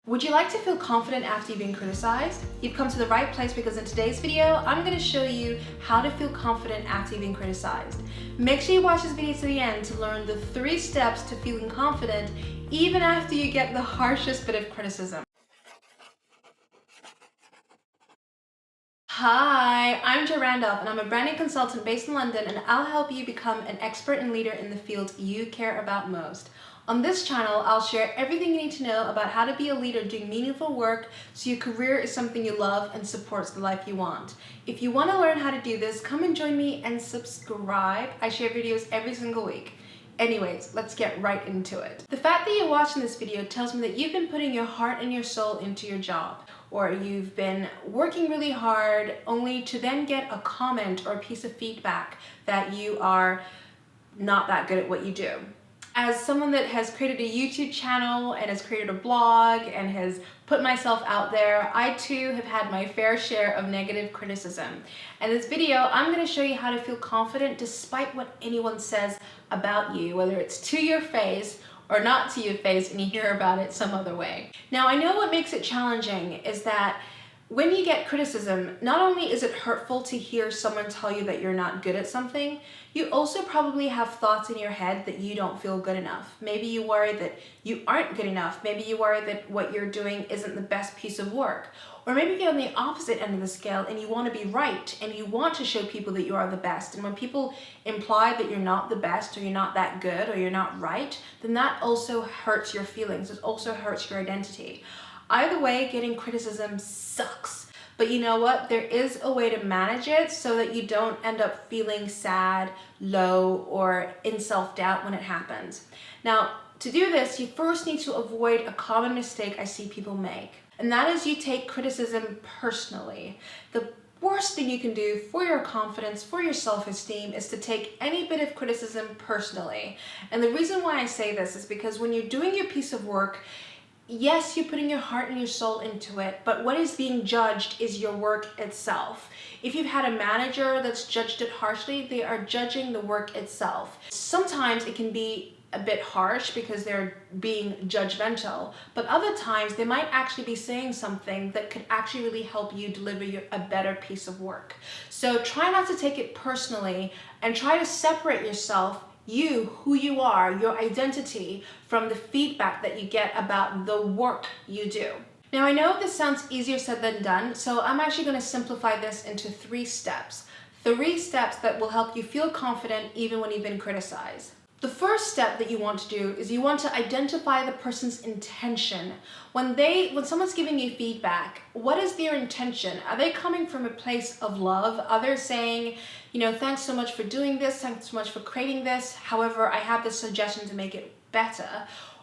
Would you like to feel confident after you've been criticized? You've come to the right place because in today's video, I'm going to show you how to feel confident after you've been criticized. Make sure you watch this video to the end to learn the 3 steps to feeling confident even after you get the harshest bit of criticism. Hi, I'm Jo Randolph and I'm a branding consultant based in London, and I'll help you become an expert and leader in the field you care about most. On this channel, I'll share everything you need to know about how to be a leader doing meaningful work so your career is something you love and supports the life you want. If you want to learn how to do this, come and join me and subscribe. I share videos every single week. Anyways, let's get right into it. The fact that you're watching this video tells me that you've been putting your heart and your soul into your job, or you've been working really hard only to then get a comment or a piece of feedback that you are not that good at what you do. As someone that has created a YouTube channel and has created a blog and has put myself out there, I too have had my fair share of negative criticism. In this video, I'm going to show you how to feel confident despite what anyone says about you, whether it's to your face or not to your face and you hear about it some other way. Now, I know what makes it challenging is that when you get criticism, not only is it hurtful to hear someone tell you that you're not good at something, you also probably have thoughts in your head that you don't feel good enough. Maybe you worry that you aren't good enough. Maybe you worry that what you're doing isn't the best piece of work. Or maybe you get on the opposite end of the scale and you want to be right and you want to show people that you are the best. And when people imply that you're not the best or you're not that good or you're not right, then that also hurts your feelings. It also hurts your identity. Either way, getting criticism sucks. But you know what? There is a way to manage it so that you don't end up feeling sad, low, or in self-doubt when it happens. Now, to do this, you first need to avoid a common mistake I see people make. And that is you take criticism personally. The worst thing you can do for your confidence, for your self-esteem, is to take any bit of criticism personally. And the reason why I say this is because when you're doing your piece of work, yes, you're putting your heart and your soul into it, but what is being judged is your work itself. If you've had a manager that's judged it harshly, they are judging the work itself. Sometimes it can be a bit harsh because they're being judgmental, but other times they might actually be saying something that could actually really help you deliver a better piece of work. So try not to take it personally and try to separate yourself, who you are, your identity, from the feedback that you get about the work you do. Now, I know this sounds easier said than done, so I'm actually going to simplify this into 3 steps. 3 steps that will help you feel confident even when you've been criticized. The first step that you want to do is you want to identify the person's intention. When someone's giving you feedback, what is their intention? Are they coming from a place of love? Are they saying, thanks so much for doing this, thanks so much for creating this, however, I have this suggestion to make it better?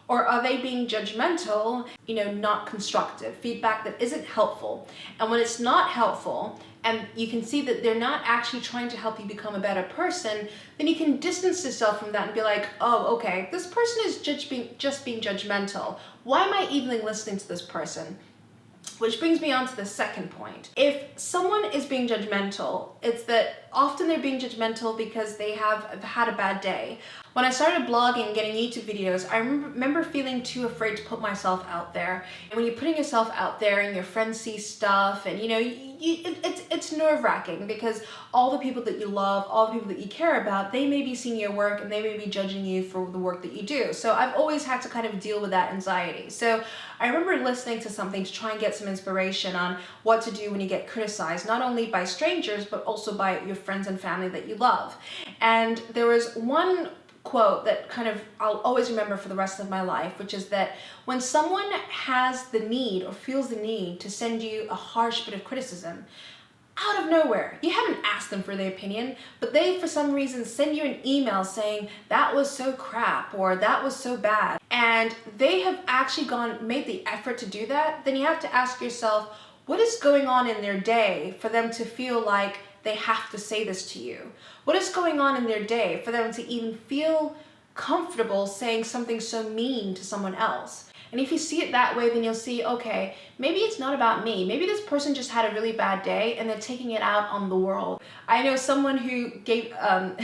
Or are they being judgmental, not constructive, feedback that isn't helpful? And when it's not helpful, and you can see that they're not actually trying to help you become a better person, then you can distance yourself from that and be like, oh, okay, this person is just being judgmental. Why am I even listening to this person? Which brings me on to the second point. If someone is being judgmental, it's that often they're being judgmental because they have had a bad day. When I started blogging and getting YouTube videos, I remember feeling too afraid to put myself out there. And when you're putting yourself out there and your friends see stuff, and it's nerve-wracking because all the people that you love, all the people that you care about, they may be seeing your work and they may be judging you for the work that you do. So I've always had to kind of deal with that anxiety. So I remember listening to something to try and get some inspiration on what to do when you get criticized, not only by strangers, but also by your friends and family that you love. And there was one quote that I'll always remember for the rest of my life, which is that when someone has the need or feels the need to send you a harsh bit of criticism, out of nowhere, you haven't asked them for their opinion, but they for some reason send you an email saying that was so crap or that was so bad, and they have actually made the effort to do that, then you have to ask yourself, what is going on in their day for them to feel like they have to say this to you? What is going on in their day for them to even feel comfortable saying something so mean to someone else? And if you see it that way, then you'll see, okay, maybe it's not about me. Maybe this person just had a really bad day and they're taking it out on the world. I know someone who gave, I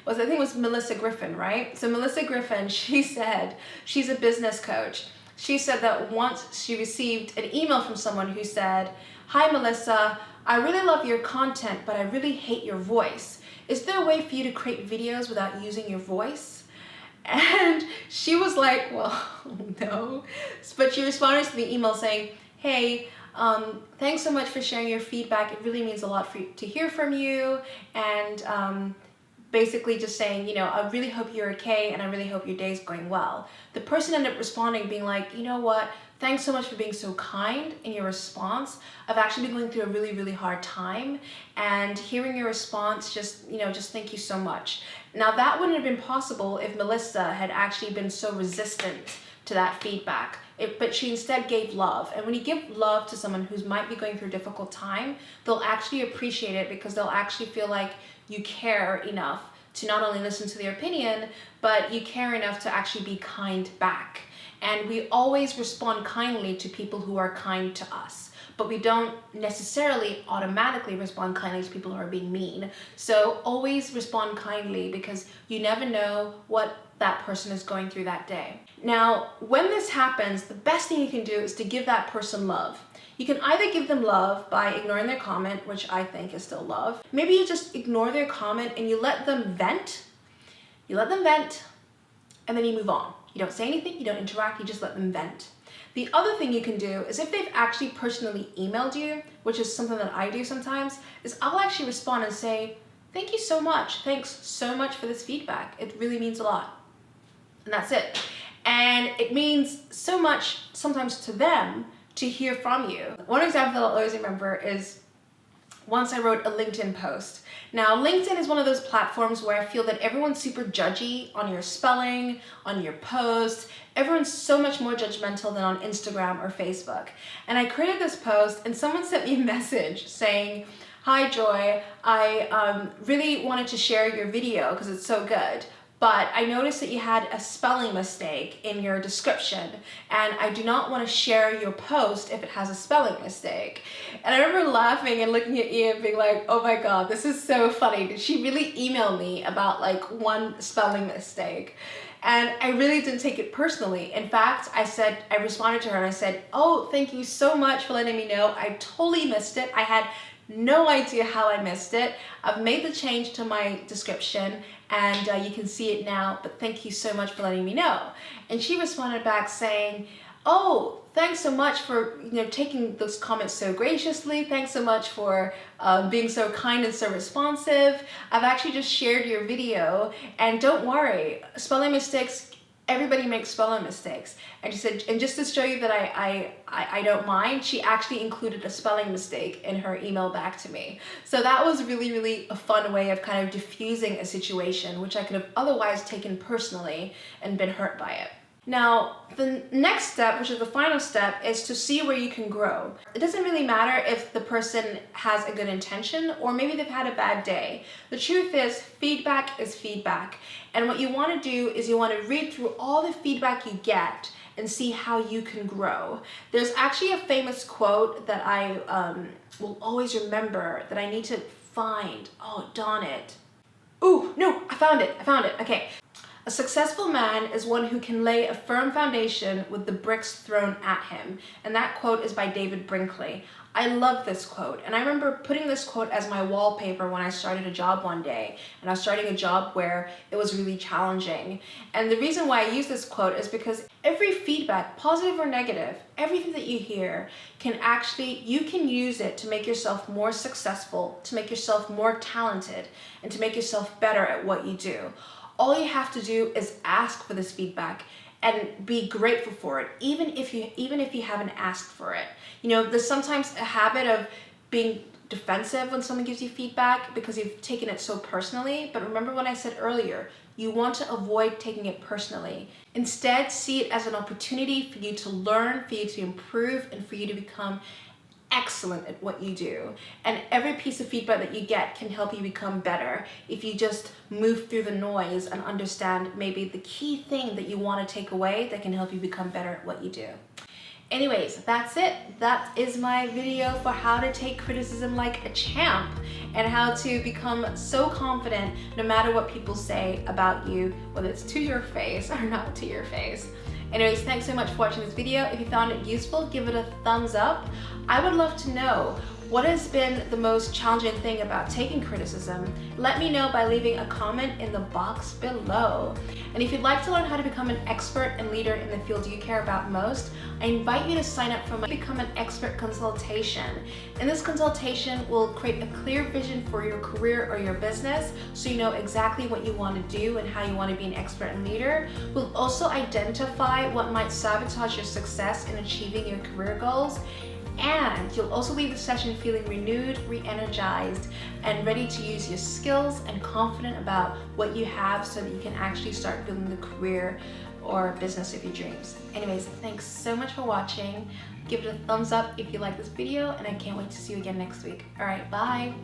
think it was Melissa Griffin, right? So Melissa Griffin, she said she's a business coach. She said that once she received an email from someone who said, "Hi Melissa, I really love your content, but I really hate your voice. Is there a way for you to create videos without using your voice?" And she was like, well, no. But she responded to the email saying, "Hey, thanks so much for sharing your feedback. It really means a lot to hear from you." And basically just saying, "I really hope you're okay, and I really hope your day's going well." The person ended up responding being like, "You know what? Thanks so much for being so kind in your response. I've actually been going through a really, really hard time, and hearing your response, just thank you so much." Now that wouldn't have been possible if Melissa had actually been so resistant to that feedback. But she instead gave love. And when you give love to someone who might be going through a difficult time, they'll actually appreciate it, because they'll actually feel like you care enough to not only listen to their opinion, but you care enough to actually be kind back. And we always respond kindly to people who are kind to us, but we don't necessarily automatically respond kindly to people who are being mean. So always respond kindly, because you never know what that person is going through that day. Now, when this happens, the best thing you can do is to give that person love. You can either give them love by ignoring their comment, which I think is still love. Maybe you just ignore their comment and you let them vent. You let them vent, and then you move on. You don't say anything, you don't interact, you just let them vent. The other thing you can do is, if they've actually personally emailed you, which is something that I do sometimes, is I'll actually respond and say, "Thank you so much. Thanks so much for this feedback. It really means a lot." And that's it. And it means so much sometimes to them to hear from you. One example that I'll always remember is once I wrote a LinkedIn post. Now, LinkedIn is one of those platforms where I feel that everyone's super judgy on your spelling, on your posts. Everyone's so much more judgmental than on Instagram or Facebook. And I created this post, and someone sent me a message saying, "Hi Joy, I really wanted to share your video because it's so good. But I noticed that you had a spelling mistake in your description, and I do not want to share your post if it has a spelling mistake." And I remember laughing and looking at Ian being like, "Oh my God, this is so funny. Did she really email me about like one spelling mistake?" And I really didn't take it personally. In fact, I responded to her and I said, "Oh, thank you so much for letting me know. I totally missed it. I had no idea how I missed it. I've made the change to my description, and you can see it now, but thank you so much for letting me know." And she responded back saying, "Oh, thanks so much for taking those comments so graciously. Thanks so much for being so kind and so responsive. I've actually just shared your video, and don't worry, spelling mistakes, everybody makes spelling mistakes." And she said, and just to show you that I don't mind, she actually included a spelling mistake in her email back to me. So that was really, really a fun way of kind of diffusing a situation, which I could have otherwise taken personally and been hurt by it. Now, the next step, which is the final step, is to see where you can grow. It doesn't really matter if the person has a good intention or maybe they've had a bad day. The truth is, feedback is feedback. And what you want to do is you want to read through all the feedback you get and see how you can grow. There's actually a famous quote that I will always remember that I need to find. Oh, darn it. Ooh, no, I found it. Okay. "A successful man is one who can lay a firm foundation with the bricks thrown at him." And that quote is by David Brinkley. I love this quote, and I remember putting this quote as my wallpaper when I started a job one day, and I was starting a job where it was really challenging. And the reason why I use this quote is because every feedback, positive or negative, everything that you hear you can use it to make yourself more successful, to make yourself more talented, and to make yourself better at what you do. All you have to do is ask for this feedback and be grateful for it, even if you haven't asked for it. There's sometimes a habit of being defensive when someone gives you feedback because you've taken it so personally. But remember what I said earlier, you want to avoid taking it personally. Instead, see it as an opportunity for you to learn, for you to improve, and for you to become excellent at what you do. And every piece of feedback that you get can help you become better if you just move through the noise and understand maybe the key thing that you want to take away that can help you become better at what you do. Anyways, that's it. That is my video for how to take criticism like a champ and how to become so confident no matter what people say about you, whether it's to your face or not to your face. Anyways, thanks so much for watching this video. If you found it useful, give it a thumbs up. I would love to know, what has been the most challenging thing about taking criticism? Let me know by leaving a comment in the box below. And if you'd like to learn how to become an expert and leader in the field you care about most, I invite you to sign up for my Become an Expert consultation. In this consultation, we'll create a clear vision for your career or your business so you know exactly what you want to do and how you want to be an expert and leader. We'll also identify what might sabotage your success in achieving your career goals. And you'll also leave the session feeling renewed, re-energized, and ready to use your skills and confident about what you have so that you can actually start building the career or business of your dreams. Anyways, thanks so much for watching. Give it a thumbs up if you like this video, and I can't wait to see you again next week. All right, bye.